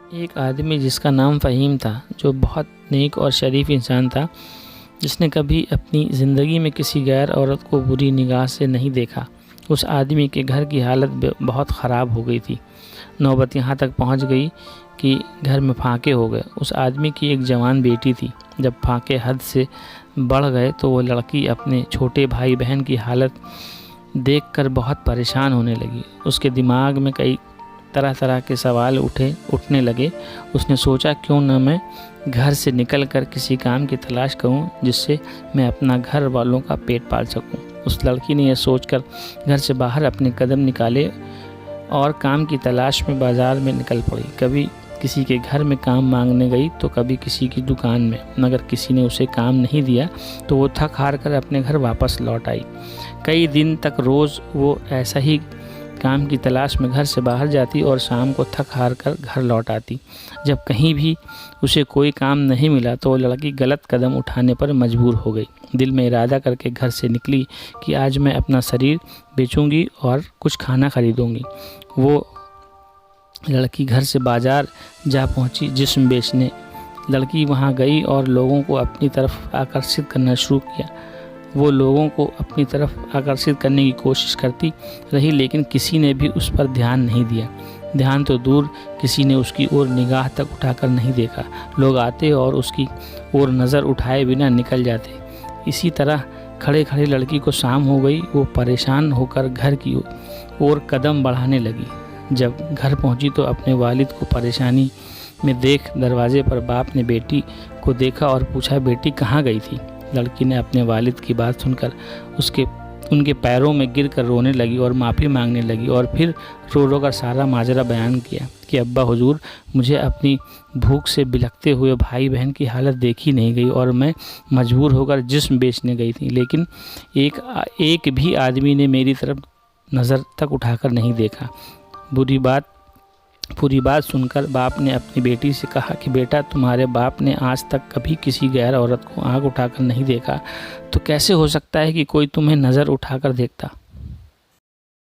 एक आदमी जिसका नाम फ़हीम था, जो बहुत नेक और शरीफ इंसान था, जिसने कभी अपनी ज़िंदगी में किसी गैर औरत को बुरी निगाह से नहीं देखा। उस आदमी के घर की हालत बहुत ख़राब हो गई थी। नौबत यहाँ तक पहुँच गई कि घर में फाके हो गए। उस आदमी की एक जवान बेटी थी। जब फाके हद से बढ़ गए तो वो लड़की अपने छोटे भाई बहन की हालत देखकर बहुत परेशान होने लगी। उसके दिमाग में कई तरह तरह के सवाल उठने लगे। उसने सोचा, क्यों न मैं घर से निकलकर किसी काम की तलाश करूं जिससे मैं अपना घर वालों का पेट पाल सकूं। उस लड़की ने यह सोचकर घर से बाहर अपने कदम निकाले और काम की तलाश में बाज़ार में निकल पड़ी। कभी किसी के घर में काम मांगने गई तो कभी किसी की दुकान में। मगर किसी ने उसे काम नहीं दिया तो वो थक हार कर अपने घर वापस लौट आई। कई दिन तक रोज़ वो ऐसा ही काम की तलाश में घर से बाहर जाती और शाम को थक हार कर घर लौट आती। जब कहीं भी उसे कोई काम नहीं मिला तो वो लड़की गलत कदम उठाने पर मजबूर हो गई। दिल में इरादा करके घर से निकली कि आज मैं अपना शरीर बेचूंगी और कुछ खाना खरीदूंगी। वो लड़की घर से बाज़ार जा पहुंची जिस्म बेचने। लड़की वहां गई और लोगों को अपनी तरफ आकर्षित करना शुरू किया। वो लोगों को अपनी तरफ आकर्षित करने की कोशिश करती रही, लेकिन किसी ने भी उस पर ध्यान नहीं दिया। ध्यान तो दूर, किसी ने उसकी ओर निगाह तक उठाकर नहीं देखा। लोग आते और उसकी ओर नज़र उठाए बिना निकल जाते। इसी तरह खड़े खड़े लड़की को शाम हो गई। वो परेशान होकर घर की ओर कदम बढ़ाने लगी। जब घर पहुंची तो अपने वालिद को परेशानी में देख दरवाजे पर बाप ने बेटी को देखा और पूछा, बेटी कहाँ गई थी? लड़की ने अपने वालिद की बात सुनकर उनके पैरों में गिरकर रोने लगी और माफ़ी मांगने लगी और फिर रो रो कर सारा माजरा बयान किया कि अब्बा हुजूर, मुझे अपनी भूख से बिलखते हुए भाई बहन की हालत देखी नहीं गई और मैं मजबूर होकर जिस्म बेचने गई थी, लेकिन एक भी आदमी ने मेरी तरफ नज़र तक उठाकर नहीं देखा। पूरी बात सुनकर बाप ने अपनी बेटी से कहा कि बेटा, तुम्हारे बाप ने आज तक कभी किसी गैर औरत को आँख उठाकर नहीं देखा, तो कैसे हो सकता है कि कोई तुम्हें नज़र उठाकर देखता?